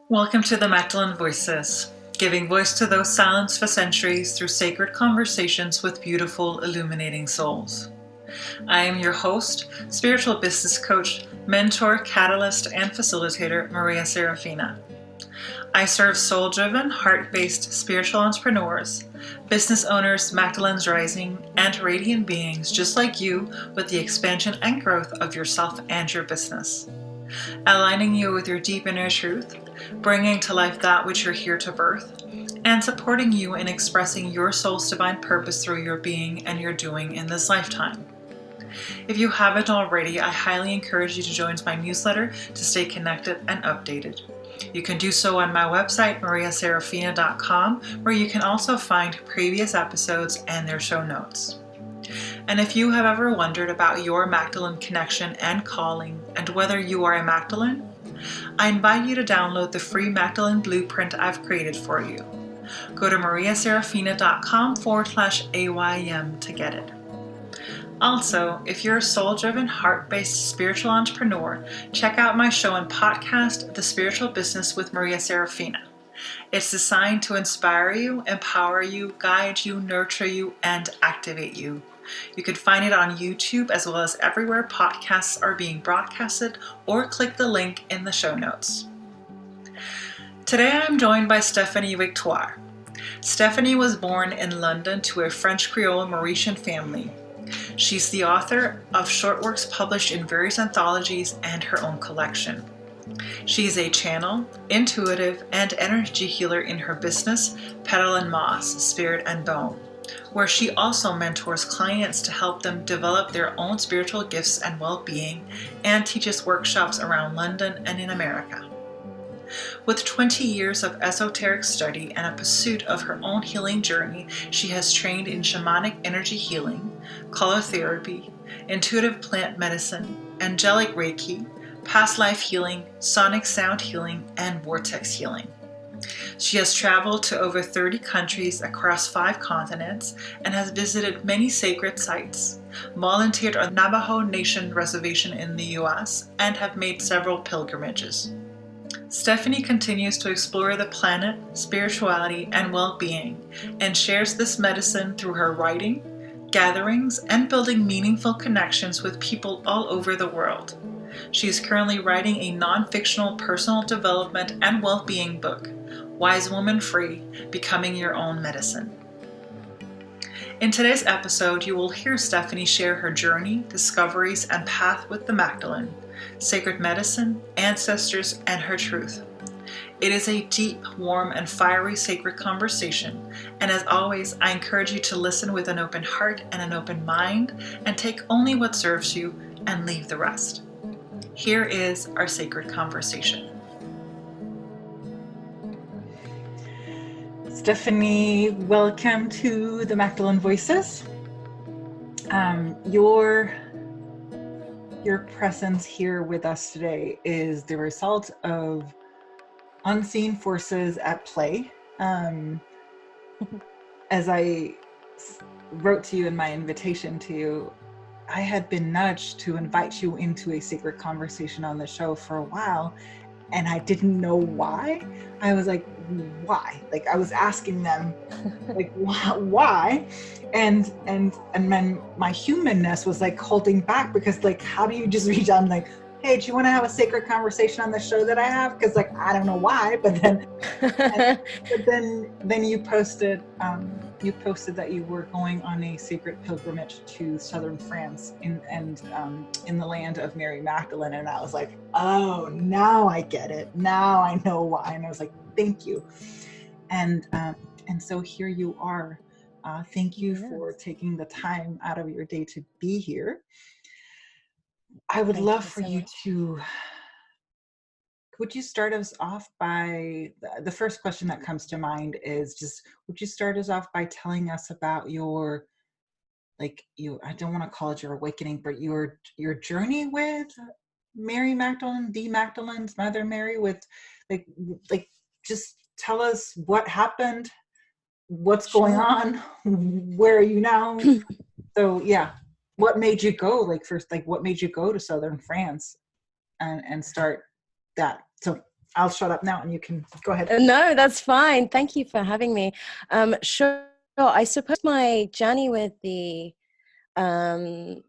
Welcome to the Magdalene Voices, giving voice to those silenced for centuries through sacred conversations with beautiful, illuminating souls. I am your host, spiritual business coach, mentor, catalyst, and facilitator, Maria Serafina. I serve soul-driven, heart-based spiritual entrepreneurs, business owners, Magdalene's Rising, and radiant beings just like you with the expansion and growth of yourself and your business. Aligning you with your deep inner truth, bringing to life that which you're here to birth, and supporting you in expressing your soul's divine purpose through your being and your doing in this lifetime. If you haven't already, I highly encourage you to join my newsletter to stay connected and updated. You can do so on my website, mariaserafina.com, where you can also find previous episodes and their show notes. And if you have ever wondered about your Magdalene connection and calling, and whether you are a Magdalene, I invite you to download the free Magdalene blueprint I've created for you. Go to mariaserafina.com/AYM to get it. Also, if you're a soul-driven, heart-based spiritual entrepreneur, check out my show and podcast, The Spiritual Business with Maria Serafina. It's designed to inspire you, empower you, guide you, nurture you, and activate you. You can find it on YouTube as well as everywhere podcasts are being broadcasted, or click the link in the show notes. Today I'm joined by Stephanie Victoire. Stephanie was born in London to a French Creole Mauritian family. She's the author of short works published in various anthologies and her own collection. She is a channel, intuitive, and energy healer in her business, Petal and Moss, Spirit and Bone, where she also mentors clients to help them develop their own spiritual gifts and well-being, and teaches workshops around London and in America. With 20 years of esoteric study and a pursuit of her own healing journey, she has trained in shamanic energy healing, color therapy, intuitive plant medicine, angelic Reiki, past life healing, sonic sound healing, and vortex healing. She has traveled to over 30 countries across 5 continents and has visited many sacred sites, volunteered on Navajo Nation reservation in the US, and have made several pilgrimages. Stephanie continues to explore the planet, spirituality, and well-being, and shares this medicine through her writing, gatherings, and building meaningful connections with people all over the world. She is currently writing a non-fictional personal development and well-being book, Wise Woman Free, Becoming Your Own Medicine. In today's episode, you will hear Stephanie share her journey, discoveries, and path with the Magdalene, sacred medicine, ancestors, and her truth. It is a deep, warm, and fiery sacred conversation, and as always, I encourage you to listen with an open heart and an open mind, and take only what serves you and leave the rest. Here is our sacred conversation. Stephanie, welcome to the Magdalene Voices. Your presence here with us today is the result of unseen forces at play. As I wrote to you in my invitation to you, I had been nudged to invite you into a sacred conversation on the show for a while, and I didn't know why. I was like, why? Like, I was asking them, like, why? And then my humanness was like holding back, because like, how do you just reach out and like, hey, do you want to have a sacred conversation on the show that I have? Because like, I don't know why, but then then you posted that you were going on a sacred pilgrimage to southern France in the land of Mary Magdalene, and I was like, oh, now I get it. Now I know why. And I was like, thank you. And so here you are. Thank you for taking the time out of your day to be here. I would love for you to, would you start us off by, the first question that comes to mind is just, would you start us off by telling us about your, I don't want to call it your awakening, but your journey with Mary Magdalene, the Magdalene's Mother Mary, with just tell us what happened, what's going on, where are you now? So yeah, what made you go, what made you go to southern France and start that? So I'll shut up now and you can go ahead. No, that's fine. Thank you for having me. Sure. I suppose my journey with the um,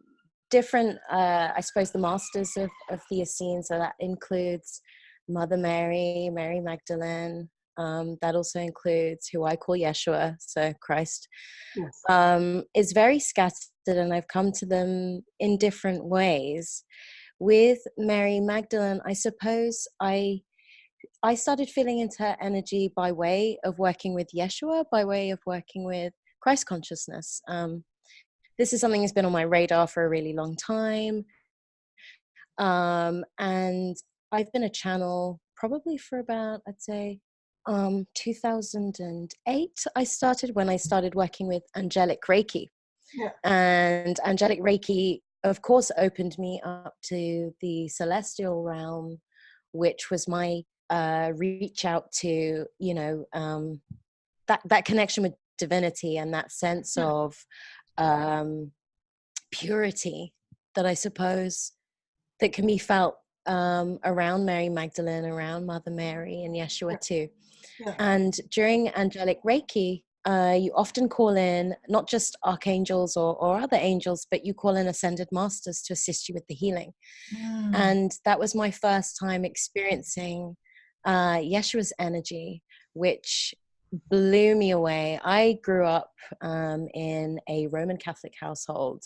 different, I suppose, the masters of the Essenes, so that includes Mother Mary, Mary Magdalene. That also includes who I call Yeshua, so Christ, Yes. is very scattered, and I've come to them in different ways. With Mary Magdalene, I suppose I started feeling into her energy by way of working with Yeshua, by way of working with Christ consciousness. This is something that's been on my radar for a really long time. And I've been a channel probably for about, I'd say, 2008. I started working with Angelic Reiki. Yeah. And Angelic Reiki, of course, opened me up to the celestial realm, which was my reach out to, that connection with divinity and that sense of purity that I suppose that can be felt around Mary Magdalene, around Mother Mary and Yeshua too. Yeah. And during Angelic Reiki, you often call in not just archangels or other angels, but you call in ascended masters to assist you with the healing. And that was my first time experiencing Yeshua's energy, which blew me away. I grew up in a Roman Catholic household,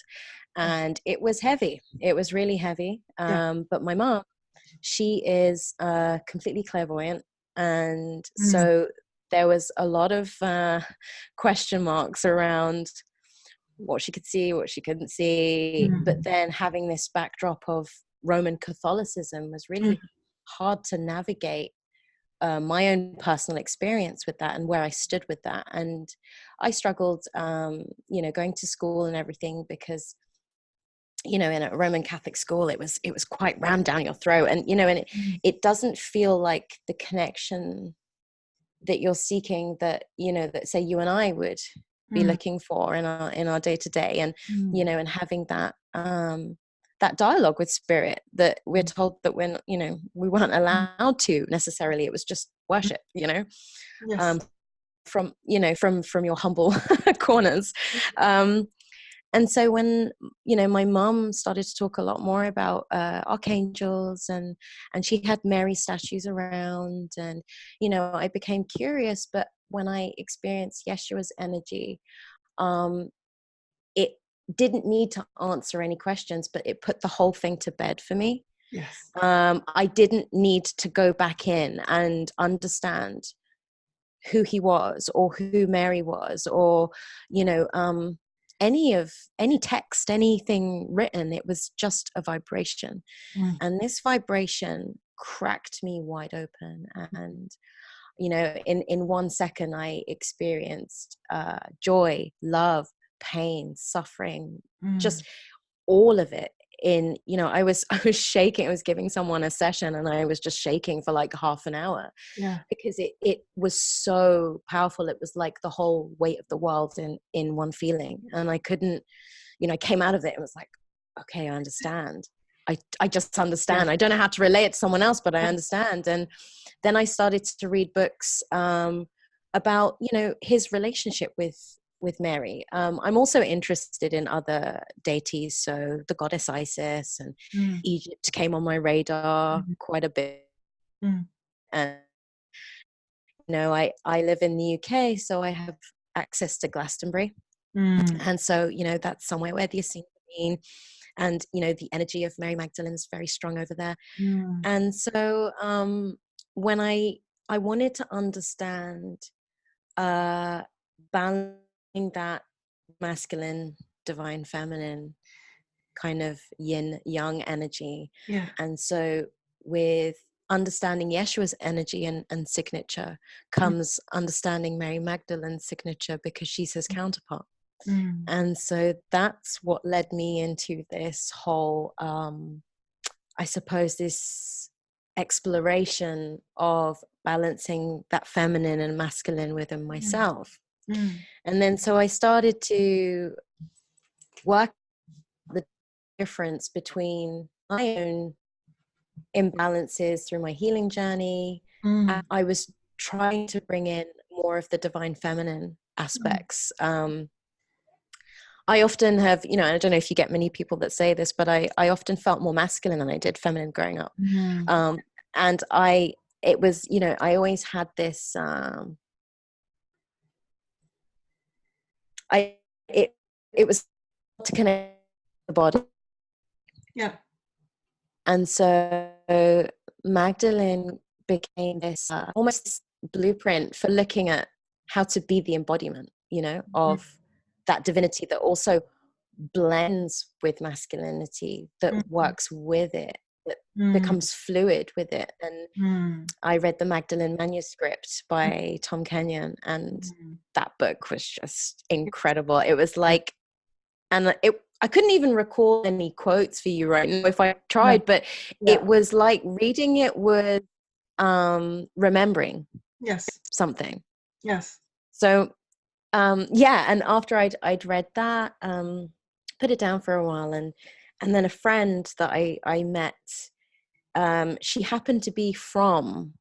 and it was heavy. It was really heavy. But my mom, she is completely clairvoyant. And so there was a lot of question marks around what she could see, what she couldn't see. But then having this backdrop of Roman Catholicism was really hard to navigate my own personal experience with that and where I stood with that. And I struggled, going to school and everything because, in a Roman Catholic school, it was quite rammed down your throat. And, it doesn't feel like the connection that you're seeking that, that say you and I would be looking for in our day to day. And, and having that, that dialogue with spirit that we're told that when, we weren't allowed to necessarily, it was just worship, from your humble corners. And so when, my mom started to talk a lot more about archangels and she had Mary statues around and, I became curious. But when I experienced Yeshua's energy, it didn't need to answer any questions, but it put the whole thing to bed for me. Yes. I didn't need to go back in and understand who he was or who Mary was or, any text, anything written. It was just a vibration. And this vibration cracked me wide open. And, in 1 second, I experienced joy, love, pain, suffering, just all of it. I was shaking. I was giving someone a session and I was just shaking for like half an hour because it was so powerful. It was like the whole weight of the world in one feeling. And I couldn't, I came out of it and was like, okay, I understand. I just understand. I don't know how to relay it to someone else, but I understand. And then I started to read books about, his relationship with Mary. I'm also interested in other deities. So the goddess Isis and Egypt came on my radar quite a bit. And, I live in the UK, so I have access to Glastonbury. And so, that's somewhere where the Essenes have been. And, the energy of Mary Magdalene is very strong over there. And so when I wanted to understand balancing that masculine, divine, feminine kind of yin yang energy. And so with understanding Yeshua's energy and signature comes understanding Mary Magdalene's signature because she's his counterpart. And so that's what led me into this whole, I suppose, this exploration of balancing that feminine and masculine within myself. And then so I started to work the difference between my own imbalances through my healing journey. Mm. I was trying to bring in more of the divine feminine aspects. I often have, you know, I don't know if you get many people that say this, but I often felt more masculine than I did feminine growing up. And it was, you know, I always had this, it was to connect the body. Yeah. And so Magdalene became this almost this blueprint for looking at how to be the embodiment, you know, of that divinity that also blends with masculinity, that works with it, that becomes fluid with it. And I read the Magdalene Manuscript by Tom Kenyon, and that book was just incredible. It was like, and I couldn't even recall any quotes for you right now if I tried, but it was like reading it was remembering something. Yes. So yeah, and after I'd read that, put it down for a while, and then a friend that I met, she happened to be from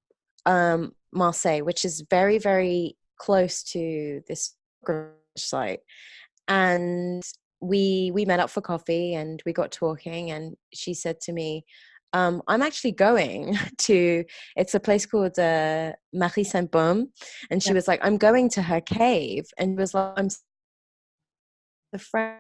Marseille, which is very, very close to this site, and we met up for coffee and we got talking, and she said to me, I'm actually going to, it's a place called Marie Saint-Baume, and she was like, I'm going to her cave, and was like, I'm the friend,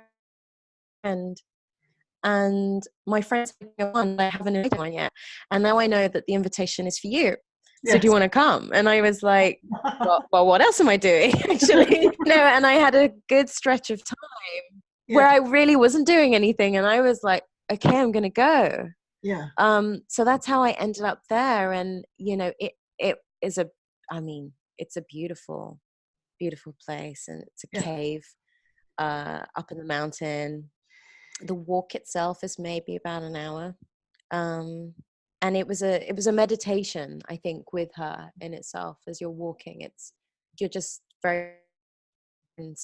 and my friend's on, I haven't invited one yet, and now I know that the invitation is for you. So do you want to come? And I was like, well, what else am I doing actually? You know, and I had a good stretch of time where I really wasn't doing anything, and I was like, okay, I'm going to go. Yeah. So that's how I ended up there. And, you know, it is it's a beautiful, beautiful place, and it's a cave up in the mountain. The walk itself is maybe about an hour. And it was a meditation, I think, with her in itself. As you're walking, you're just very in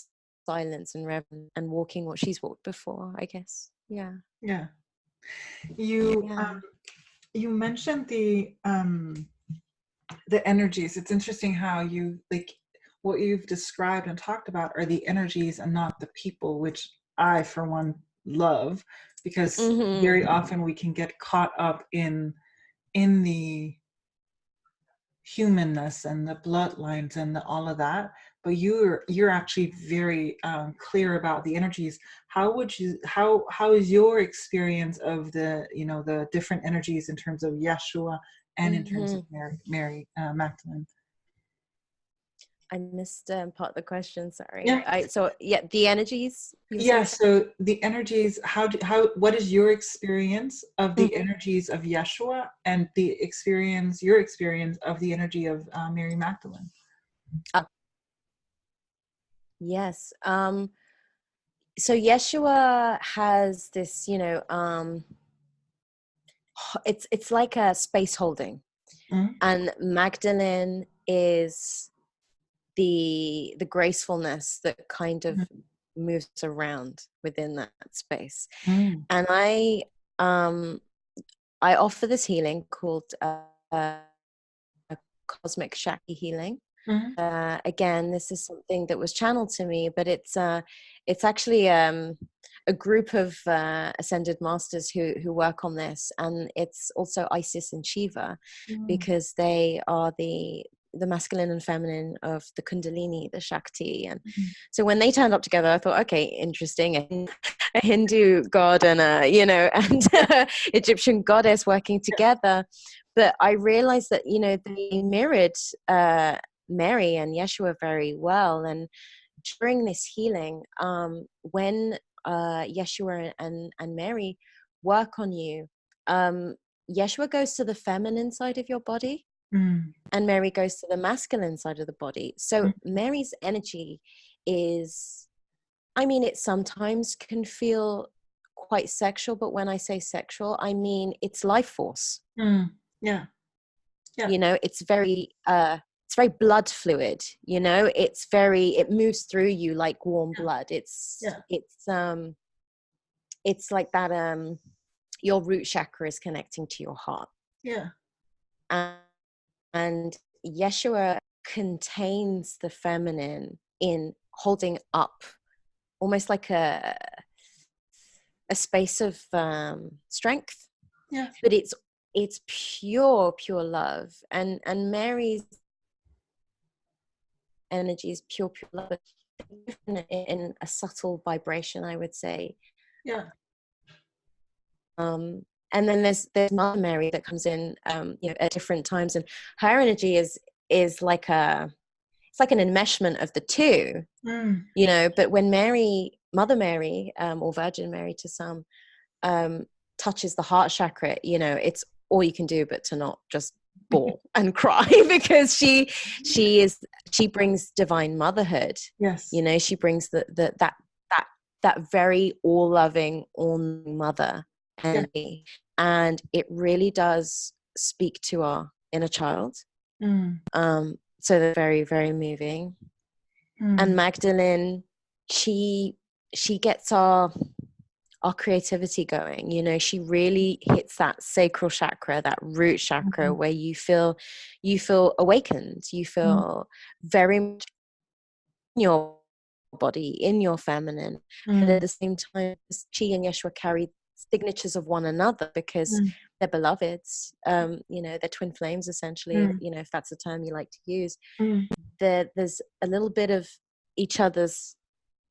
silence and reverent and walking what she's walked before, I guess. Yeah. You mentioned the energies. It's interesting how you, like, what you've described and talked about are the energies and not the people, which I, for one, love, because very often we can get caught up in the humanness and the bloodlines and all of that, but you're actually very clear about the energies. How is your experience of the, you know, the different energies in terms of Yeshua and in terms of Mary Magdalene? I missed part of the question, sorry. Yeah. The energies. So the energies, what is your experience of the energies of Yeshua and your experience of the energy of Mary Magdalene? Yes. So Yeshua has this, you know, it's like a space holding, and Magdalene is the gracefulness that kind of moves around within that space. And I offer this healing called cosmic Shakti healing. Again, this is something that was channeled to me, but it's actually a group of ascended masters who work on this, and it's also Isis and Shiva, because they are the masculine and feminine of the Kundalini, the Shakti. And so when they turned up together, I thought, okay, interesting, a Hindu god and Egyptian goddess working together. But I realized that, you know, they mirrored Mary and Yeshua very well. And during this healing, when Yeshua and Mary work on you, Yeshua goes to the feminine side of your body, and Mary goes to the masculine side of the body. So Mary's energy is, I mean, it sometimes can feel quite sexual, but when I say sexual, I mean it's life force. Yeah. You know, it's very blood fluid, you know, it moves through you like warm blood. It's like that, your root chakra is connecting to your heart. Yeah. And Yeshua contains the feminine in holding up almost like a space of strength. Yeah. But it's pure love, and Mary's energy is pure love, in a subtle vibration, I would say. Yeah. And then there's Mother Mary that comes in, at different times, and her energy is like it's like an enmeshment of the two, But when Mother Mary, or Virgin Mary to some, touches the heart chakra, it's all you can do but to not just bawl and cry, because she brings divine motherhood. Yes. She brings that very all-loving, all-knowing mother energy, and it really does speak to our inner child. So they're very, very moving. And Magdalene, she gets our creativity going. She really hits that sacral chakra, that root chakra, where you feel awakened, you feel very much in your body, in your feminine. But at the same time, she and Yeshua carry signatures of one another, because they're beloveds. They're twin flames, essentially, if that's a term you like to use. There's a little bit of each other's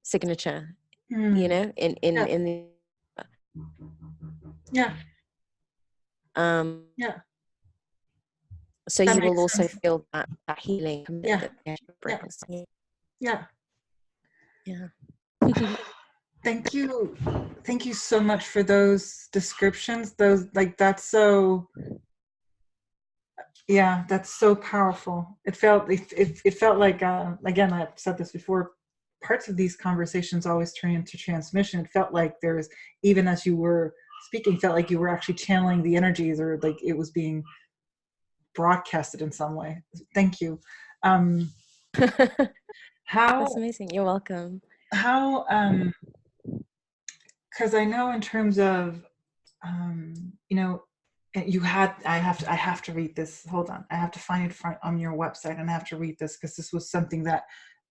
signature, in the so that you will also sense. Feel that healing that brings. Yeah. Thank you so much for those descriptions. That's so powerful. It felt like, again, I've said this before, parts of these conversations always turn into transmission. It felt like there's, even as you were speaking, felt like you were actually channeling the energies, or like it was being broadcasted in some way. Thank you. That's amazing. You're welcome. How, because I know in terms of, I have to read this. Hold on. I have to find it on your website, and I have to read this, because this was something that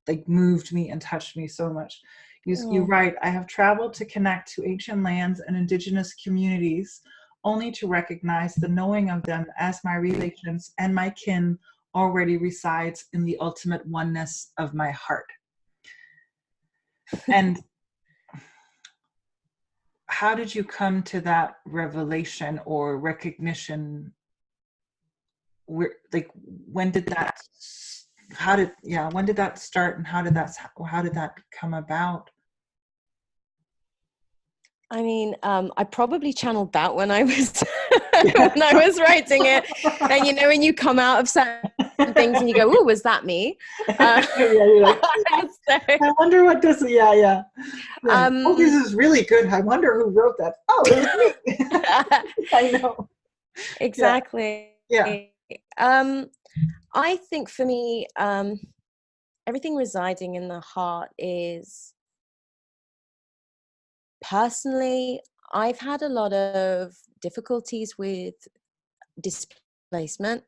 like moved me and touched me so much. You write, I have traveled to connect to ancient lands and indigenous communities, only to recognize the knowing of them as my relations and my kin already resides in the ultimate oneness of my heart. And how did you come to that revelation or recognition? When did that start, and how did that come about? I mean, I probably channeled that when I was when I was writing it, and when you come out of certain things and you go, "Oh, was that me?" You're like, I wonder what this. Yeah. Oh, this is really good. I wonder who wrote that. Oh, it was me. I know. Exactly. Yeah. I think for me, everything residing in the heart is. Personally, I've had a lot of difficulties with displacement,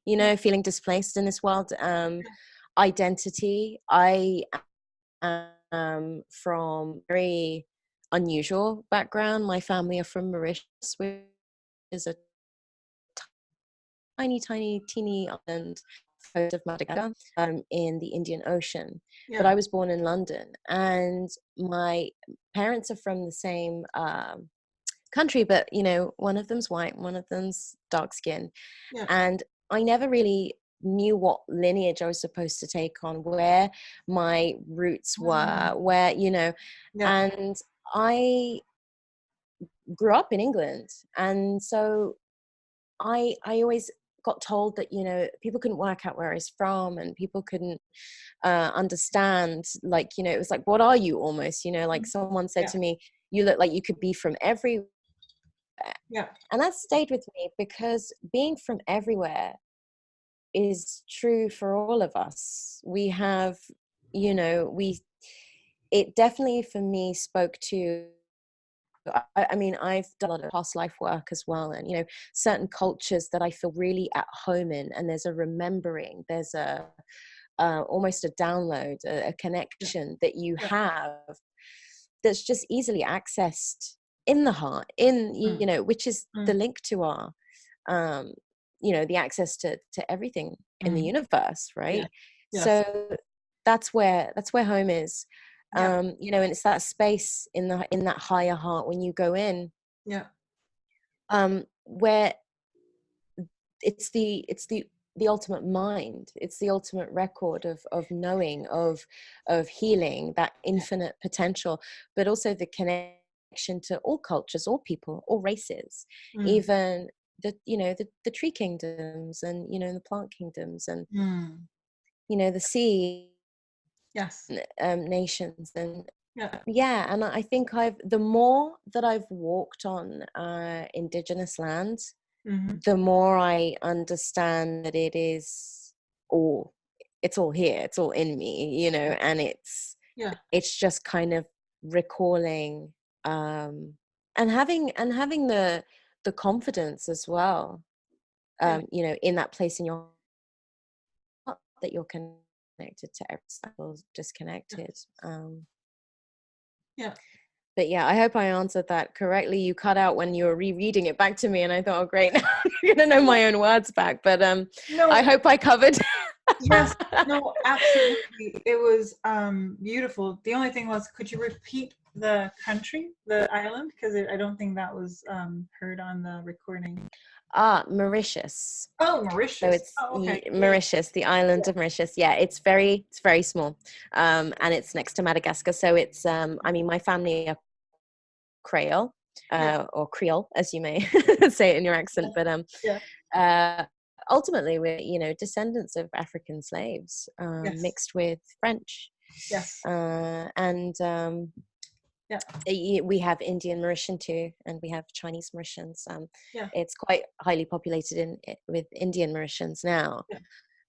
feeling displaced in this world. Identity. I am from very unusual background. My family are from Mauritius, which is a tiny, teeny island coast of Madagascar, in the Indian Ocean. But I was born in London, and my parents are from the same country, but one of them's white, one of them's dark skin. And I never really knew what lineage I was supposed to take on, where my roots were, where and I grew up in England, and so I always got told that people couldn't work out where I was from, and people couldn't understand, it was like, what are you, almost, like someone said to me, you look like you could be from everywhere. And that stayed with me, because being from everywhere is true for all of us. We have, it definitely for me spoke to I mean, I've done a lot of past life work as well, and certain cultures that I feel really at home in, and there's a remembering, there's a almost a download, a connection that you have that's just easily accessed in the heart, which is the link to our the access to everything in the universe, right? So that's where home is. And it's that space in that higher heart when you go in, where it's the ultimate mind, it's the ultimate record of knowing, of healing, that infinite potential, but also the connection to all cultures, all people, all races, even the tree kingdoms, and the plant kingdoms, and the sea nations, and and I think the more that I've walked on indigenous lands, the more I understand that it's all here, it's all in me, and it's just kind of recalling and having the confidence as well, in that place in your heart, that you're connected to every cycle, disconnected. But yeah, I hope I answered that correctly. You cut out when you were rereading it back to me, and I thought, oh great, now I'm gonna know my own words back. But no, I hope I covered. Yes, no, absolutely. It was beautiful. The only thing was, could you repeat the country, the island? Because I don't think that was heard on the recording. Mauritius. Oh, Mauritius. So it's Mauritius, the island of Mauritius. Yeah, it's very small, and it's next to Madagascar. So it's I mean, my family are Creole, or Creole, as you may say it in your accent. But ultimately, we're descendants of African slaves, mixed with French. And we have Indian Mauritian too, and we have Chinese Mauritians. It's quite highly populated with Indian Mauritians now,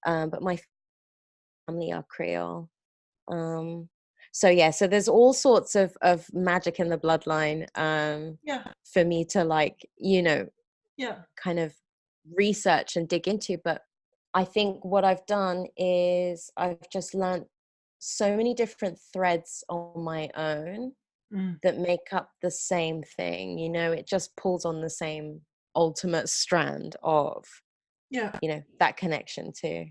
but my family are Creole. So there's all sorts of magic in the bloodline, for me to kind of research and dig into. But I think what I've done is I've just learned so many different threads on my own that make up the same thing. It just pulls on the same ultimate strand of that connection to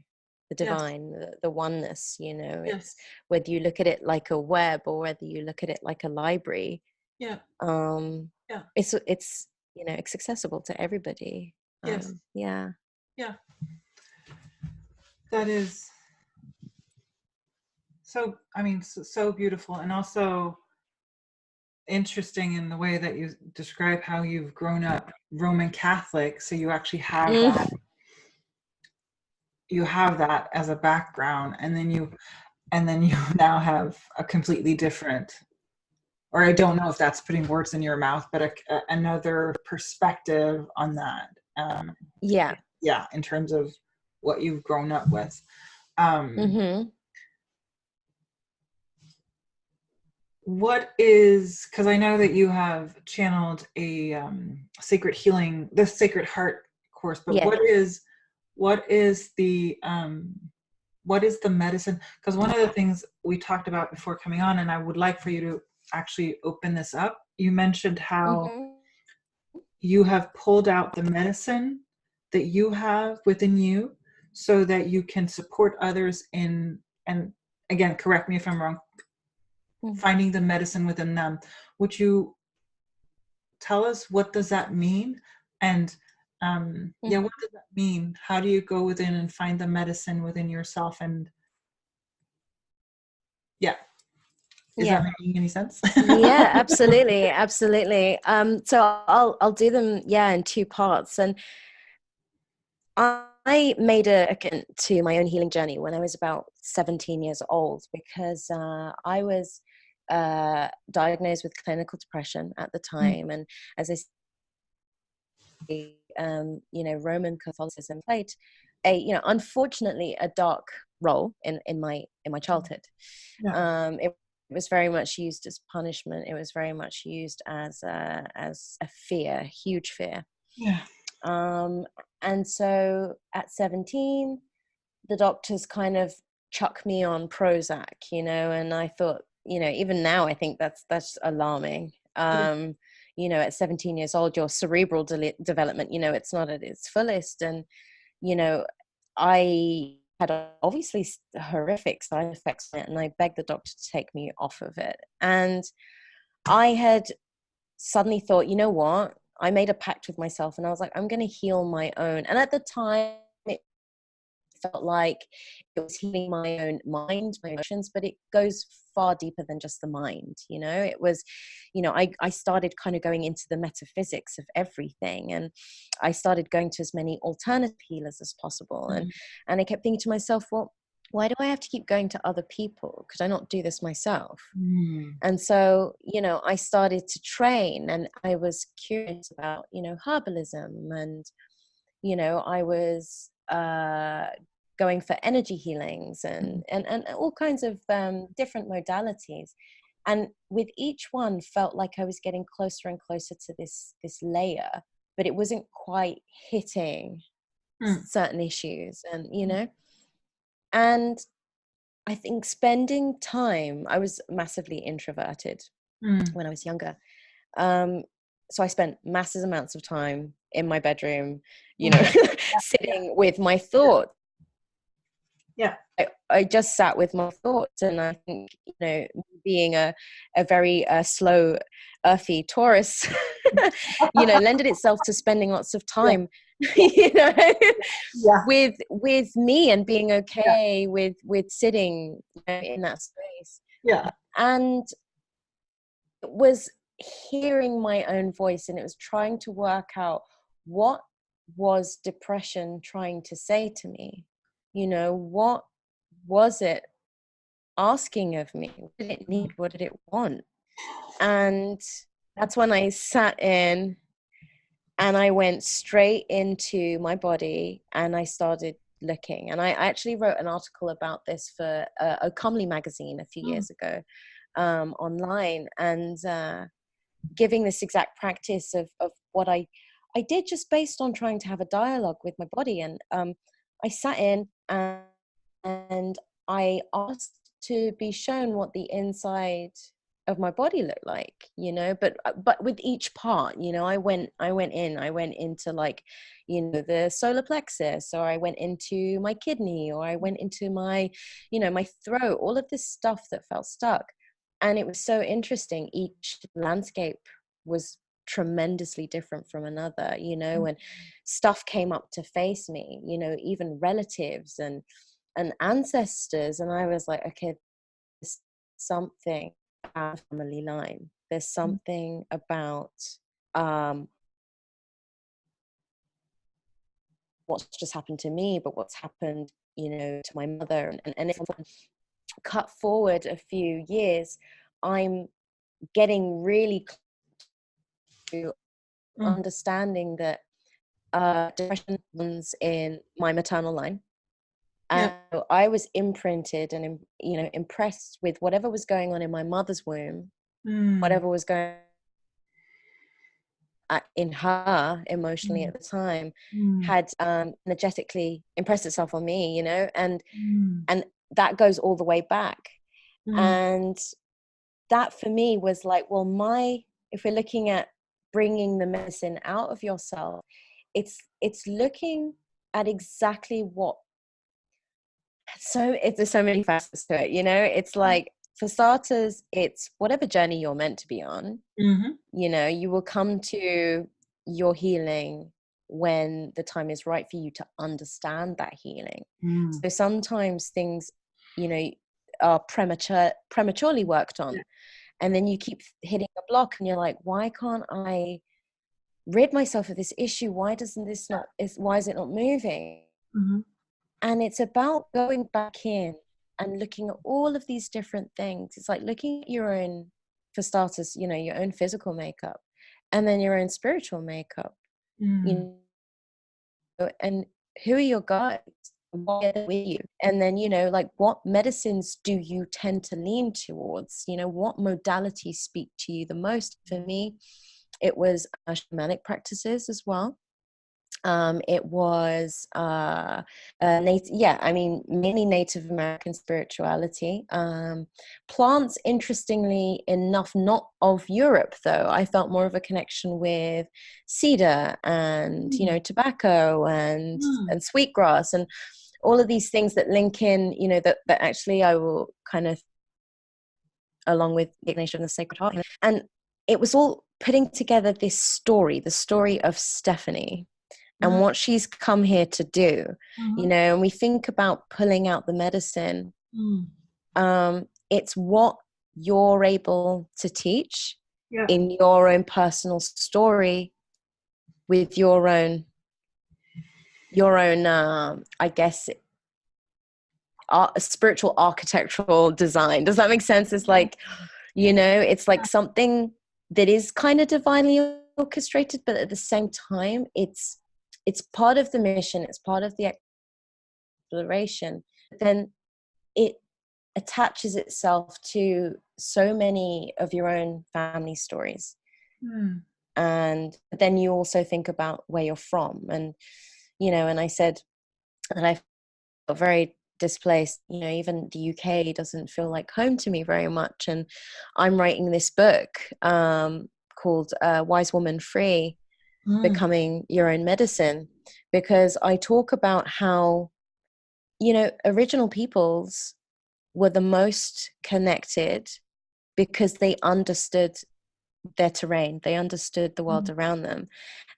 the divine, the oneness. It's whether you look at it like a web or whether you look at it like a library. It's it's accessible to everybody. That is so, I mean, so beautiful, and also interesting in the way that you describe how you've grown up Roman Catholic, so you actually have that, you have that as a background, and then you now have a completely different, or I don't know if that's putting words in your mouth, but another perspective on that. In terms of what you've grown up with. What is, because I know that you have channeled a sacred healing, the Sacred Heart course, but what is the medicine? Because one of the things we talked about before coming on, and I would like for you to actually open this up, you mentioned how you have pulled out the medicine that you have within you so that you can support others in, and again, correct me if I'm wrong, finding the medicine within them. Would you tell us, what does that mean? And what does that mean? How do you go within and find the medicine within yourself? And is that making any sense? Absolutely. So I'll do them in two parts. And I made a to my own healing journey when I was about 17 years old, because I was diagnosed with clinical depression at the time. And as I say, Roman Catholicism played unfortunately a dark role in my childhood. It It was very much used as punishment. It was very much used as a fear, huge fear. Yeah. And so at 17, the doctors kind of chuck me on Prozac, you know, and I thought, you know, even now I think that's alarming. You know, at 17 years old, your cerebral development, you know, it's not at its fullest. And, you know, I had obviously horrific side effects on it, and I begged the doctor to take me off of it. And I had suddenly thought, you know what? I made a pact with myself, and I was like, I'm going to heal my own. And at the time, it felt like it was healing my own mind, my emotions, but it goes far deeper than just the mind. You know, it was, you know, I started kind of going into the metaphysics of everything, and I started going to as many alternative healers as possible. And I kept thinking to myself, well, why do I have to keep going to other people? Could I not do this myself? And so, you know, I started to train, and I was curious about, you know, herbalism, and, you know, I was going for energy healings and all kinds of different modalities. And with each one felt like I was getting closer and closer to this layer, but it wasn't quite hitting certain issues, and, you know, and I think spending time, I was massively introverted when I was younger. So I spent massive amounts of time in my bedroom, you know, sitting with my thoughts. Yeah. I just sat with my thoughts, and I think, you know, being a very slow, earthy Taurus, you know, lended itself to spending lots of time, you know, with me, and being okay with sitting, you know, in that space. And it was hearing my own voice, and it was trying to work out what was depression trying to say to me. You know, what was it asking of me? What did it need? What did it want? And that's when I sat in, and I went straight into my body, and I started looking. And I actually wrote an article about this for a Comely magazine a few years ago, online, and giving this exact practice of what I did, just based on trying to have a dialogue with my body. And I sat in, and I asked to be shown what the inside of my body looked like, you know, but with each part, you know, I went into, like, you know, the solar plexus, or I went into my kidney, or I went into my, you know, my throat, all of this stuff that felt stuck. And it was so interesting. Each landscape was tremendously different from another, you know, and stuff came up to face me, you know, even relatives and ancestors. And I was like, okay, there's something about family line. There's something about what's just happened to me, but what's happened, you know, to my mother. And if I cut forward a few years, I'm getting really close to understanding that depression runs in my maternal line. And I was imprinted and, you know, impressed with whatever was going on in my mother's womb, whatever was going in her emotionally at the time, had energetically impressed itself on me, you know, and that goes all the way back. And that for me was like, well, if we're looking at bringing the medicine out of yourself, it's looking at exactly what. So there's so many facets to it, you know. It's like, for starters, it's whatever journey you're meant to be on. You know, you will come to your healing when the time is right for you to understand that healing. So sometimes things, you know, are prematurely worked on, and then you keep hitting a block, and you're like, why can't I rid myself of this issue? Why is it not moving? And it's about going back in and looking at all of these different things. It's like looking at your own, for starters, you know, your own physical makeup, and then your own spiritual makeup. You know, and who are your guides? together with you. And then, like, what medicines do you tend to lean towards? What modalities speak to you the most? For me, it was shamanic practices as well. It was mainly Native American spirituality. Plants, interestingly enough, not of Europe though. I felt more of a connection with cedar and tobacco and sweetgrass and all of these things that link in, that actually I will kind of, along with the Ignition of the Sacred Heart, and it was all putting together this story, the story of Stephanie and what she's come here to do, and we think about pulling out the medicine. It's what you're able to teach in your own personal story with your own, I guess, spiritual architectural design. Does that make sense? It's like, it's like something that is kind of divinely orchestrated, but at the same time, it's part of the mission, it's part of the exploration. Then it attaches itself to so many of your own family stories. And then you also think about where you're from. And, and I said that I felt very displaced. Even the UK doesn't feel like home to me very much. And I'm writing this book called Wise Woman Free, Becoming Your Own Medicine, because I talk about how, original peoples were the most connected because they understood their terrain, they understood the world around them.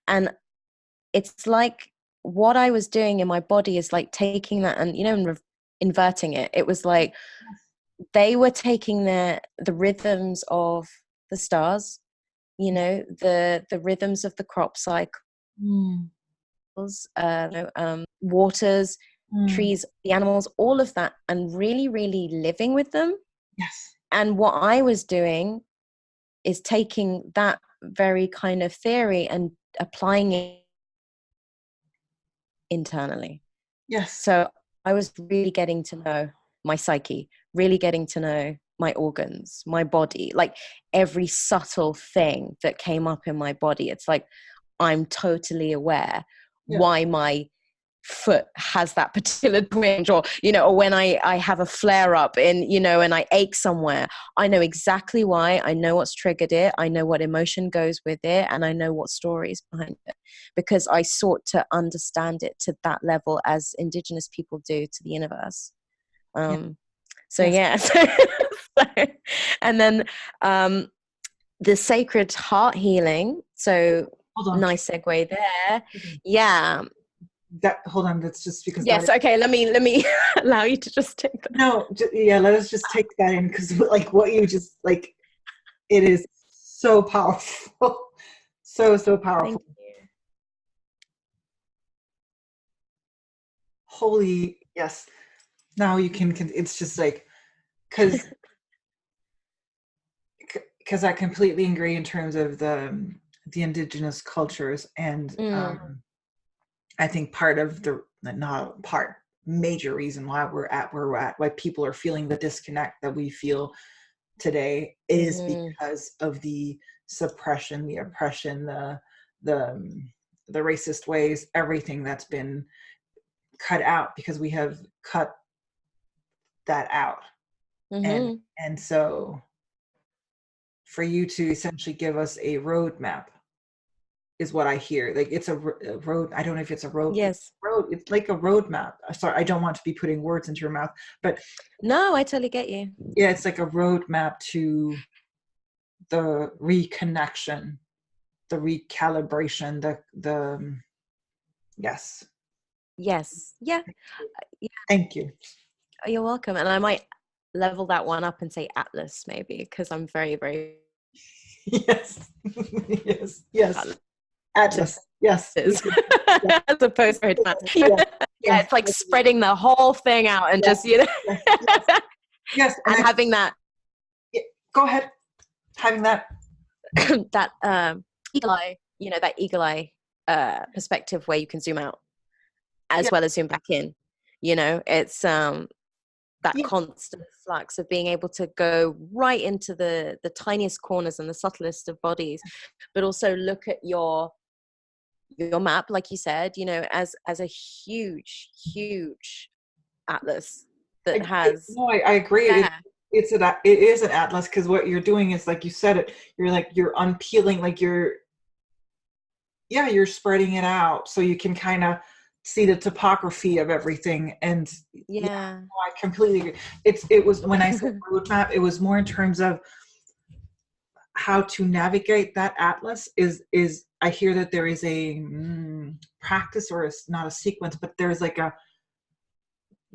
And it's like what I was doing in my body is like taking that and, and inverting it. It was like they were taking the rhythms of the stars, the rhythms of the crop cycles, waters, trees, the animals, all of that, and really, really living with them. Yes. And what I was doing is taking that very kind of theory and applying it internally. Yes. So I was really getting to know my psyche, really getting to know my organs, my body, like every subtle thing that came up in my body. It's like I'm totally aware why my foot has that particular twinge, or or when I have a flare up in, and I ache somewhere, I know exactly why. I know what's triggered it, I know what emotion goes with it, and I know what story is behind it, because I sought to understand it to that level as Indigenous people do to the universe. And then the sacred heart healing, so nice segue there. Hold on, that's just because okay, let me allow you to just take that. Let us just take that in, because like what you just like, it is so powerful. so powerful. Thank you. Holy yes. Now you can it's just like because I completely agree in terms of the Indigenous cultures, and I think part of major reason why we're at where we're at, why people are feeling the disconnect that we feel today, is because of the suppression, the oppression, the racist ways, everything that's been cut out, because we have cut that out. And so for you to essentially give us a roadmap is what I hear. Like it's a road. I don't know if it's a road. Yes. It's like a roadmap. Sorry, I don't want to be putting words into your mouth, but no, I totally get you. Yeah, it's like a roadmap to the reconnection, the recalibration, the yes. Yes. Yeah. Thank you. Oh, you're welcome. And I might level that one up and say Atlas, maybe, because I'm very, very yes. Atlas. Yes. As opposed to it's like spreading the whole thing out and just yes. And having that. Go ahead. Having that that eagle eye, that eagle eye perspective where you can zoom out as well as zoom back in. you know, it's that constant flux of being able to go right into the tiniest corners and the subtlest of bodies, but also look at your map, like you said, you know, as a huge atlas that has. No, I agree. Yeah. It is an atlas, because what you're doing is, like you said it, you're unpeeling, like you're spreading it out so you can kind of see the topography of everything. And I completely agree. It was, when I said roadmap, it was more in terms of how to navigate that atlas. Is I hear that there is a practice, or it's not a sequence, but there's a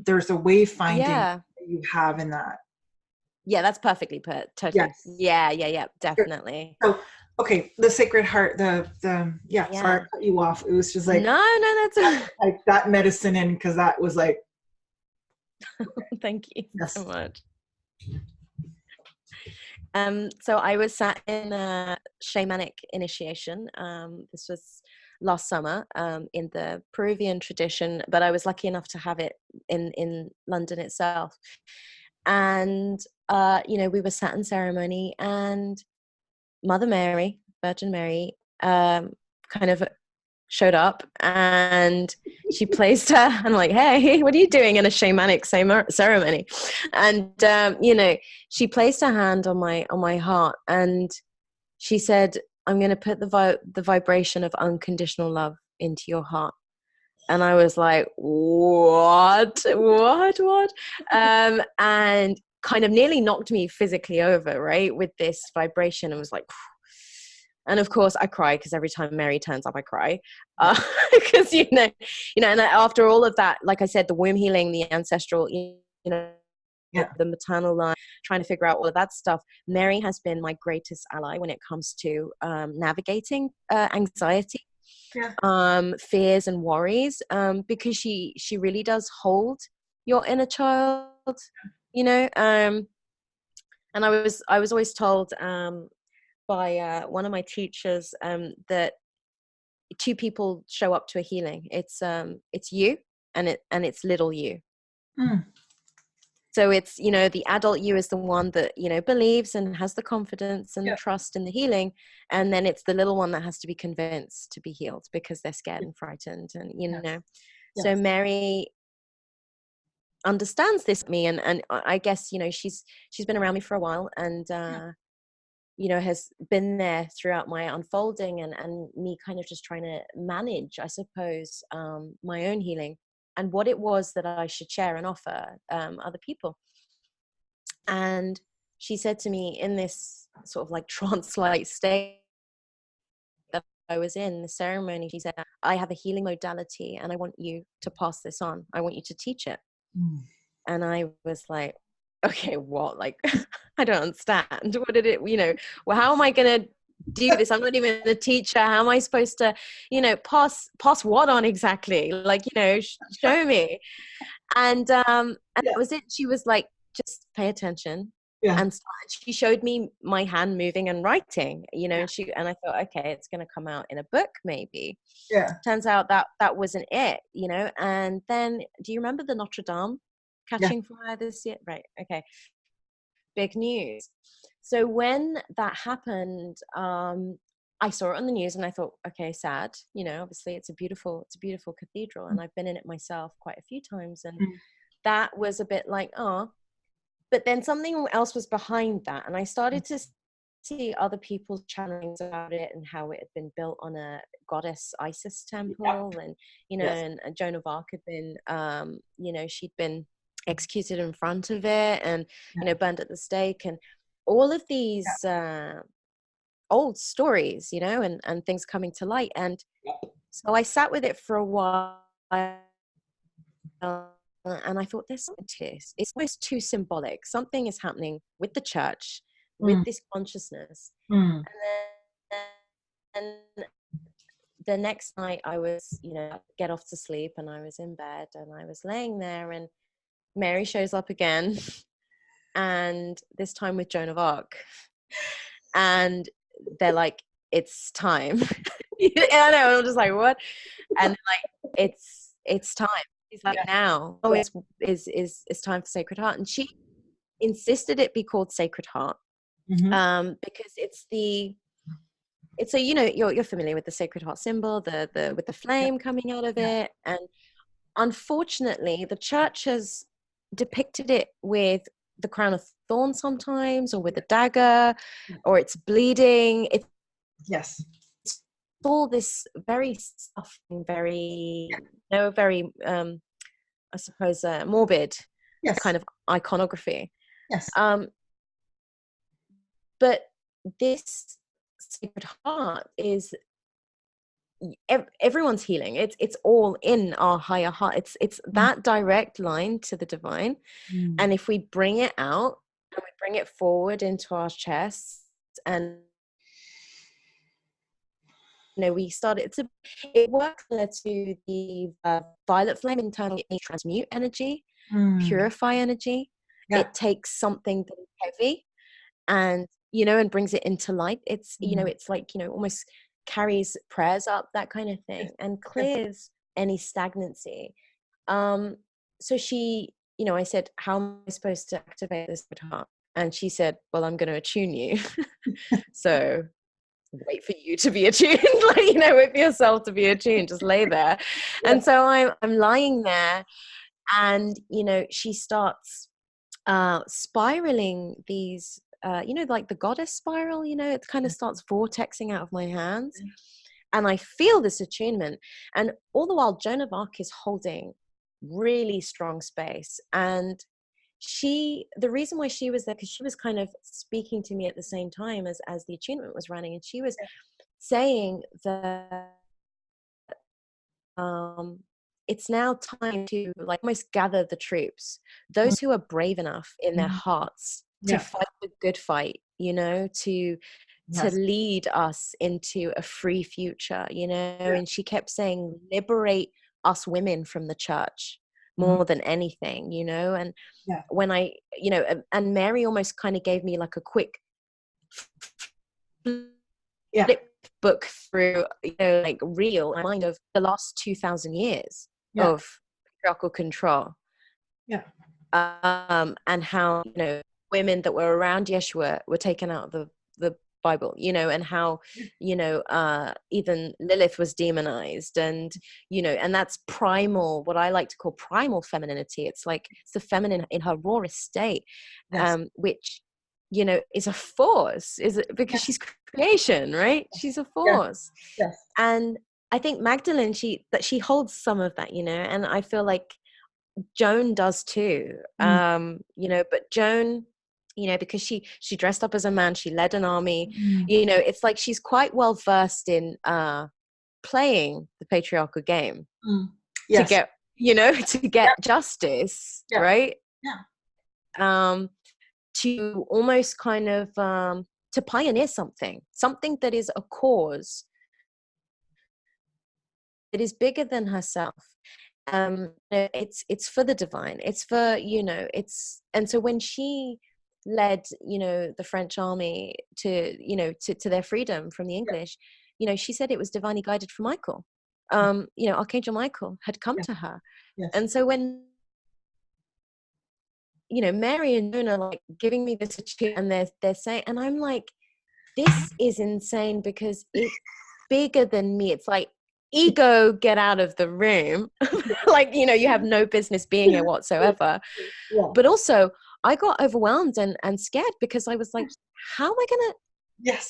wayfinding that you have in that. Yeah, that's perfectly put. Totally. Yes. Yeah, definitely. So, okay, the Sacred Heart, sorry I cut you off. It was just like, no, that's like that medicine in, because that was like, thank you so much. So I was sat in a shamanic initiation. This was last summer, in the Peruvian tradition, but I was lucky enough to have it in London itself. And you know, we were sat in ceremony, and Mother Mary, Virgin Mary, kind of showed up, and she placed her. I'm like, hey, what are you doing in a shamanic ceremony? And you know, she placed her hand on my heart, and she said, I'm going to put the vibration of unconditional love into your heart. And I was like, what? And kind of nearly knocked me physically over, right, with this vibration. And was like, and of course I cry, because every time Mary turns up I cry, because you know, and after all of that, like I said, the womb healing, the ancestral, you know, the maternal line, trying to figure out all of that stuff, Mary has been my greatest ally when it comes to navigating anxiety, fears and worries, because she really does hold your inner child, you know. And I was always told by one of my teachers that two people show up to a healing. It's you and it's little you. So it's, you know, the adult you is the one that, you know, believes and has the confidence and the trust in the healing, and then it's the little one that has to be convinced to be healed because they're scared and frightened, and you know. So Mary understands this me, and I guess, you know, she's been around me for a while, and you know, has been there throughout my unfolding, and me kind of just trying to manage, I suppose, my own healing and what it was that I should share and offer other people. And she said to me, in this sort of like trance-like state that I was in the ceremony, she said, I have a healing modality and I want you to pass this on. I want you to teach it. And I was like, okay, what? Like, I don't understand. What did it, you know, well, how am I going to do this? I'm not even a teacher. How am I supposed to, you know, pass what on exactly? Like, you know, show me. And that was it. She was like, just pay attention. And she showed me my hand moving and writing, you know, and I thought, okay, it's going to come out in a book, maybe. Turns out that wasn't it, you know. And then, do you remember the Notre Dame catching fire this year? Right. Okay. Big news. So when that happened, I saw it on the news and I thought, okay, sad, you know, obviously it's a beautiful cathedral, and I've been in it myself quite a few times, and that was a bit like, oh. But then something else was behind that, and I started to see other people's channelings about it, and how it had been built on a goddess Isis temple, and you know, and Joan of Arc had been, you know, she'd been executed in front of it, and you know, burned at the stake, and all of these old stories, you know, and things coming to light. And so I sat with it for a while. And I thought, there's something to this. It's almost too symbolic. Something is happening with the church, with this consciousness. And then the next night I was, you know, get off to sleep, and I was in bed, and I was laying there, and Mary shows up again, and this time with Joan of Arc. And they're like, it's time. I know, I'm just like, what? And like, it's time. She's like, now, oh, it's time for Sacred Heart. And she insisted it be called Sacred Heart, because it's a, you know, you're familiar with the Sacred Heart symbol, the with the flame coming out of it. And unfortunately, the church has depicted it with the crown of thorns sometimes, or with a dagger, or it's bleeding. It's all this very suffering, very, very, I suppose, morbid kind of iconography. But this Sacred Heart is everyone's healing. It's all in our higher heart. It's that direct line to the divine. And if we bring it out and we bring it forward into our chests, and you know, we start it works to the violet flame internally. It transmute energy, purify energy. It takes something that is heavy and, you know, and brings it into light. It's, you know, it's like, you know, almost carries prayers up, that kind of thing, and clears any stagnancy. So she, you know, I said, how am I supposed to activate this heart? And she said, well, I'm going to attune you. So wait for you to be attuned, like, you know, with yourself to be attuned, just lay there. And so I'm lying there, and, you know, she starts spiraling these, you know, like the goddess spiral, you know, it kind of starts vortexing out of my hands. And I feel this attunement. And all the while, Joan of Arc is holding really strong space. And the reason why she was there, because she was kind of speaking to me at the same time as the attunement was running. And she was saying that it's now time to, like, almost gather the troops, those who are brave enough in their hearts to fight the good fight, you know, to lead us into a free future, you know. And she kept saying, liberate us women from the church more than anything, you know. And when I, you know, and Mary almost kind of gave me like a quick flip book through, you know, like real mind of the last 2,000 years of patriarchal control. And how, you know, women that were around Yeshua were taken out of the Bible, you know, and how, you know, even Lilith was demonized, and, you know, and that's primal, what I like to call primal femininity. It's like, it's the feminine in her rawest state, which, you know, is a force, because she's creation, right? She's a force. And I think Magdalene, she holds some of that, you know, and I feel like Joan does too. You know, but Joan, you know, because she dressed up as a man, she led an army, you know, it's like she's quite well versed in playing the patriarchal game to get, you know, to get justice, right? To almost kind of to pioneer something that is a cause that is bigger than herself. It's for the divine, it's for, you know, it's, and so when she led, you know, the French army to, you know, to their freedom from the English, you know, she said it was divinely guided from Michael. You know, Archangel Michael had come to her. And so when, you know, Mary and Joan are like giving me this and they're saying, and I'm like, this is insane, because it's bigger than me. It's like, ego, get out of the room. Like, you know, you have no business being here whatsoever. But also I got overwhelmed and scared, because I was like, how am I gonna,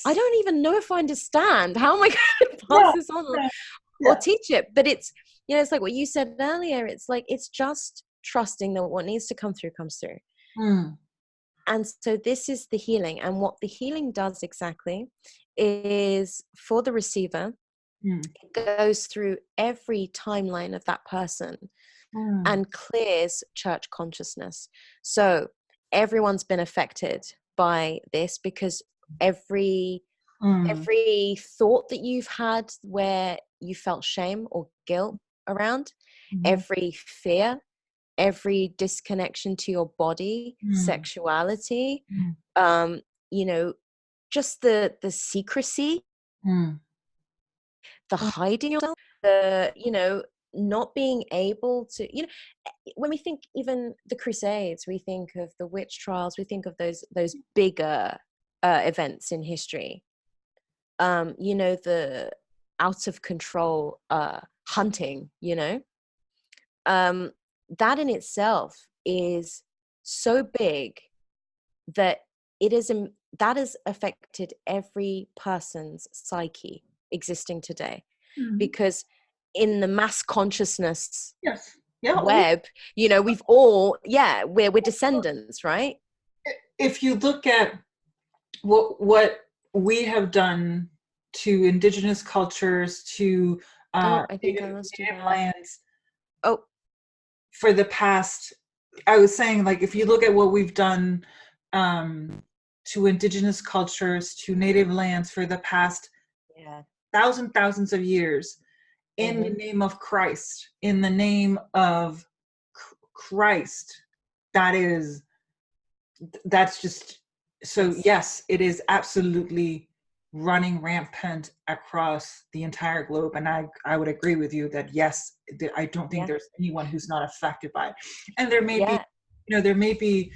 I don't even know if I understand, how am I gonna pass this on or teach it? But it's, you know, it's like what you said earlier, it's like, it's just trusting that what needs to come through comes through. And so this is the healing, and what the healing does exactly is, for the receiver, it goes through every timeline of that person and clears church consciousness. So everyone's been affected by this, because every thought that you've had where you felt shame or guilt around, every fear, every disconnection to your body, sexuality, you know, just the secrecy, the hiding yourself, the, you know, not being able to, you know, when we think even the Crusades, we think of the witch trials, we think of those bigger events in history. You know, the out of control hunting, you know, that in itself is so big that that has affected every person's psyche existing today. Because in the mass consciousness web, you know, we've all, we're descendants, right? If you look at what we have done to indigenous cultures, to native lands, for the past, I was saying, like, if you look at what we've done to indigenous cultures, to native lands for the past thousands of years, in the name of Christ, in the name of Christ, that's just, so yes, it is absolutely running rampant across the entire globe. And I would agree with you that yes, I don't think there's anyone who's not affected by it. And there may be, you know, there may be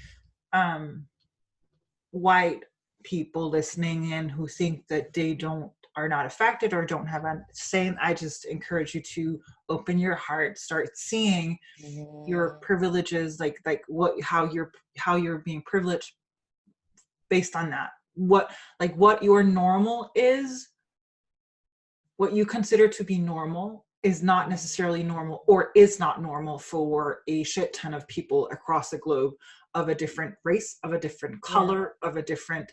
white people listening in who think that they are not affected or don't have a say. I just encourage you to open your heart, start seeing your privileges, like how you're being privileged based on that. What your normal is, what you consider to be normal is not necessarily normal, or is not normal for a shit ton of people across the globe, of a different race, of a different color, of a different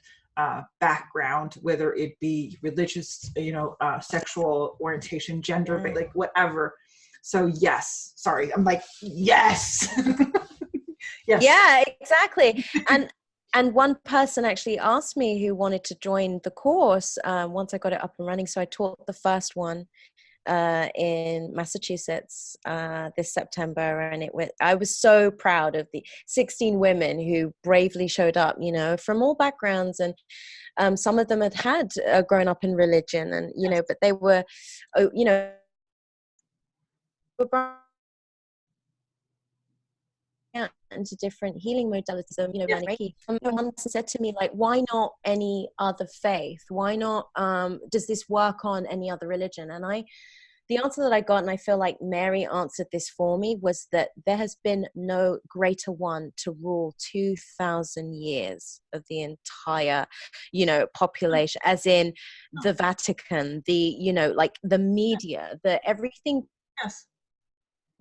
background, whether it be religious, you know, sexual orientation, gender, but like whatever. So yes, sorry, I'm like, yes. Yes. Yeah, exactly. And one person actually asked me who wanted to join the course once I got it up and running. So I taught the first one in Massachusetts this September, and I was so proud of the 16 women who bravely showed up, you know, from all backgrounds, and some of them had grown up in religion, and you know, but they were, you know, into different healing modalities, you know, Reiki. One said to me, like, why not any other faith? Why not does this work on any other religion? And the answer that I got, and I feel like Mary answered this for me, was that there has been no greater one to rule 2,000 years of the entire, you know, population, as in the Vatican, you know, like the media, everything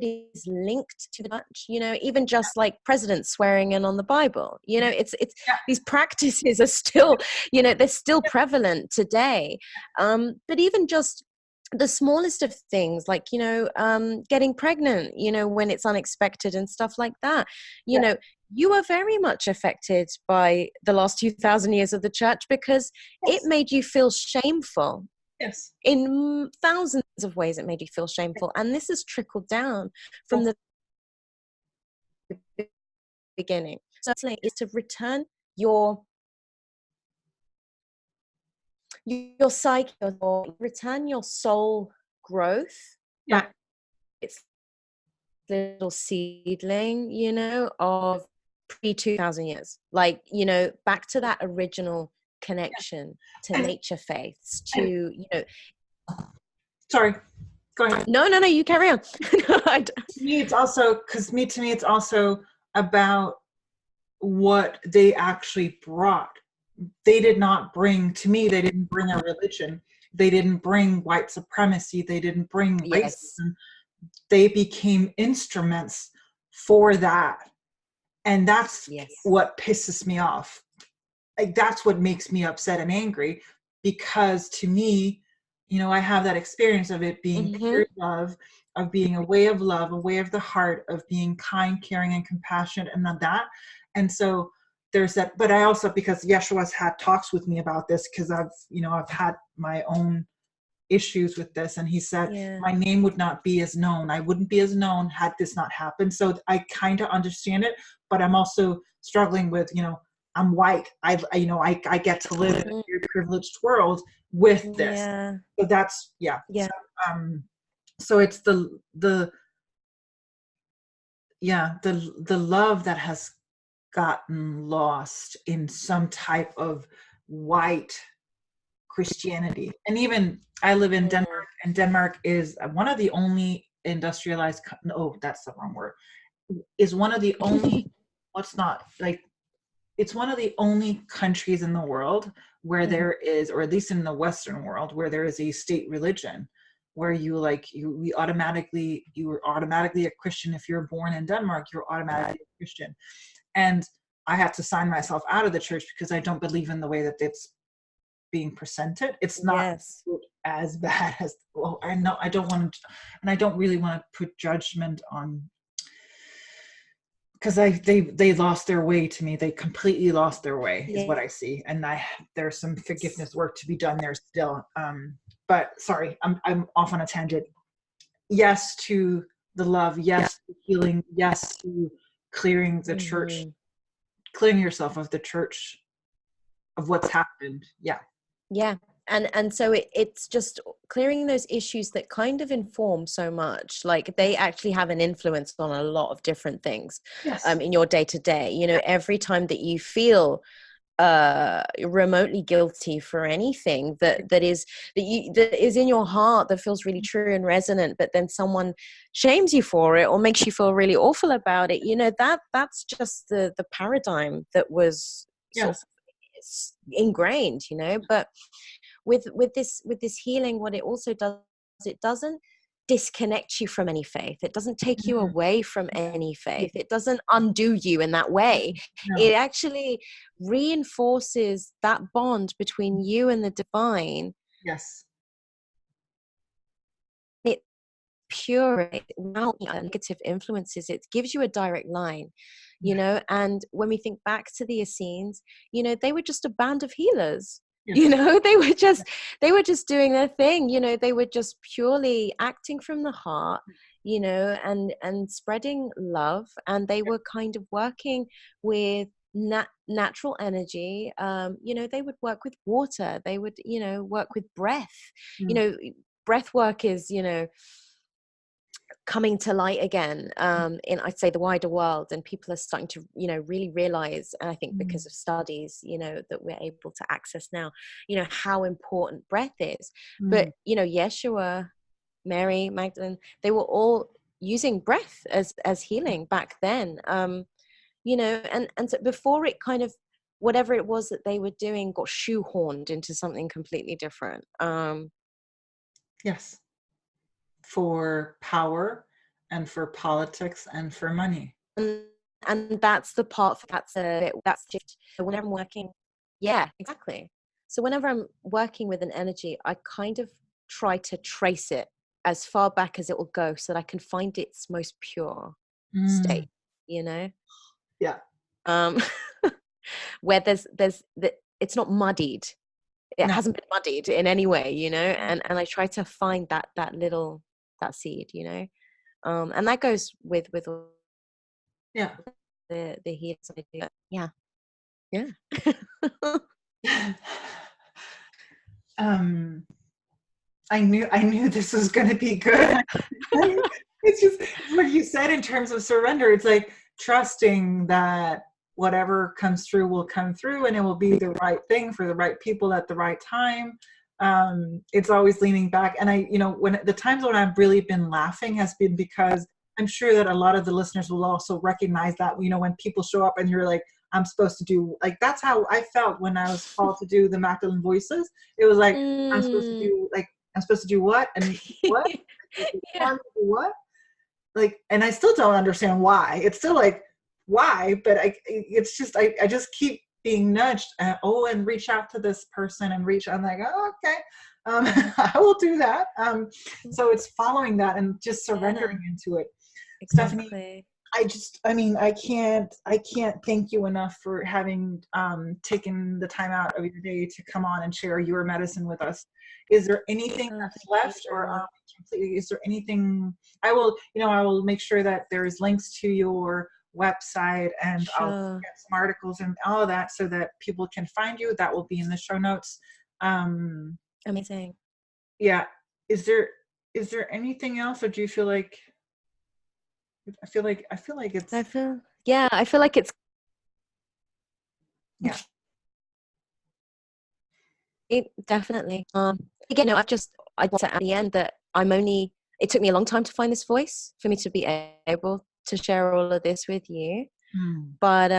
is linked to the church, you know, even just like presidents swearing in on the Bible, you know, it's these practices are still, you know, they're still prevalent today. But even just the smallest of things, like, you know, getting pregnant, you know, when it's unexpected and stuff like that, you know, you are very much affected by the last 2,000 years of the church, because it made you feel shameful. Yes. In thousands of ways, it made you feel shameful. And this has trickled down from the beginning. So it's to return your psyche, or return your soul growth. It's little seedling, you know, of pre-2,000 years. Like, you know, back to that original connection to nature faiths, to, you know. Sorry, go ahead. No, you carry on. To me, it's also about what they actually brought. They didn't bring a religion. They didn't bring white supremacy. They didn't bring racism. They became instruments for that. And that's what pisses me off. Like, that's what makes me upset and angry, because to me, you know, I have that experience of it being pure love, of being a way of love, a way of the heart, of being kind, caring, and compassionate, and that. And so there's that. But I also, because Yeshua's had talks with me about this, because I've had my own issues with this, and he said my name would not be as known. I wouldn't be as known had this not happened. So I kind of understand it, but I'm also struggling with, you know, I'm white. I get to live in a very privileged world with this. So that's So, So it's the love that has gotten lost in some type of white Christianity. And even I live in Denmark, and Denmark is one of the only industrialized, no, that's the wrong word, is one of the only, what's not, like, it's one of the only countries in the world where there is, or at least in the Western world, where there is a state religion, where you are automatically a Christian. If you're born in Denmark, you're automatically a Christian. And I had to sign myself out of the church because I don't believe in the way that it's being presented. It's not as bad as, well, I know I don't want to, and I don't really want to put judgment on, because they lost their way to me. They completely lost their way, is what I see. And there's some forgiveness work to be done there still. But sorry, I'm off on a tangent. Yes to the love, yes to healing, yes to clearing the church, clearing yourself of the church, of what's happened. Yeah. And so it's just clearing those issues that kind of inform so much. Like, they actually have an influence on a lot of different things in your day to day. You know, every time that you feel remotely guilty for anything that is in your heart, that feels really true and resonant, but then someone shames you for it or makes you feel really awful about it, you know, that's just the paradigm that was sort of ingrained, you know. But with this healing, what it also does, it doesn't disconnect you from any faith. It doesn't take you away from any faith. It doesn't undo you in that way. It actually reinforces that bond between you and the divine. It pure without negative influences. It gives you a direct line, you know. And when we think back to the Essenes, you know, they were just a band of healers. You know, they were just doing their thing, you know. They were just purely acting from the heart, you know, and spreading love. And they were kind of working with natural energy. You know, they would work with water. They would, you know, work with breath. You know, breath work is, you know, coming to light again in, I'd say, the wider world, and people are starting to, you know, really realize, and I think because of studies, you know, that we're able to access now, you know, how important breath is. But, you know, Yeshua, Mary, Magdalene, they were all using breath as healing back then. You know, and so before it kind of, whatever it was that they were doing got shoehorned into something completely different. For power and for politics and for money. And that's the part, that's just whenever I'm working. Yeah, exactly. So whenever I'm working with an energy, I kind of try to trace it as far back as it will go so that I can find its most pure state, you know? Where it's not muddied. It hasn't been muddied in any way, you know? And I try to find that seed, you know? And that goes with all the healers I do. I knew this was going to be good. It's just what you said in terms of surrender. It's like trusting that whatever comes through will come through, and it will be the right thing for the right people at the right time. It's always leaning back. And I, you know, when the times when I've really been laughing has been because I'm sure that a lot of the listeners will also recognize that, you know, when people show up and you're like, I'm supposed to do, like, that's how I felt when I was called to do the Magdalene voices. It was like, I'm supposed to do what? And what? What? Like, and I still don't understand why. It's still like, why? But it's just, I just keep being nudged. And reach out to this person and I'm like, oh, okay. I will do that. So it's following that and just surrendering into it. Exactly. Stephanie, I can't thank you enough for having taken the time out of your day to come on and share your medicine with us. Is there anything that's left, or completely? Is there anything? I will make sure that there's links to your website, and I'll get some articles and all of that so that people can find you. That will be in the show notes. Amazing. Yeah. Is there is there anything else, or do you feel like, I feel like it's, I feel like it's yeah. definitely. Again, no, I want to at the end that it took me a long time to find this voice for me to be able to share all of this with you. But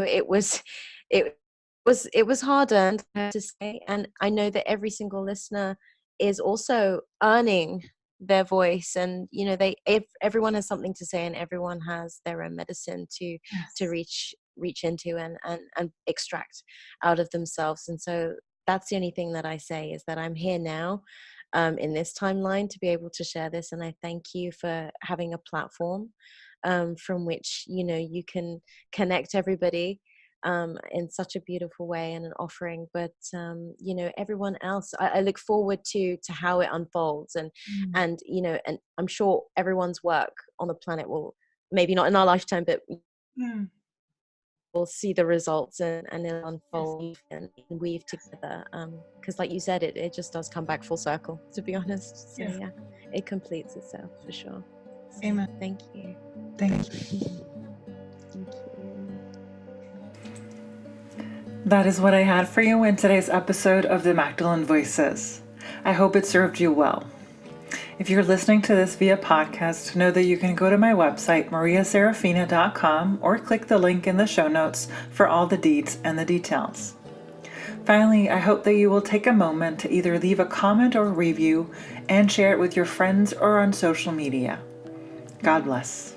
it was hard earned, I have to say, and I know that every single listener is also earning their voice, and everyone has something to say, and everyone has their own medicine to reach into and extract out of themselves. And so that's the only thing that I say, is that I'm here now in this timeline to be able to share this, and I thank you for having a platform from which you can connect everybody in such a beautiful way, and an offering. But everyone else, I look forward to how it unfolds, and and I'm sure everyone's work on the planet will, maybe not in our lifetime, but we'll see the results, and it'll unfold and weave together, because like you said, it just does come back full circle, to be honest. So yeah, it completes itself for sure. So, Amen. Thank you. Thank you. Thank you. That is what I had for you in today's episode of the Magdalene Voices. I hope it served you well. If you're listening to this via podcast, know that you can go to my website, mariaserafina.com, or click the link in the show notes for all the deeds and the details. Finally, I hope that you will take a moment to either leave a comment or review and share it with your friends or on social media. God bless.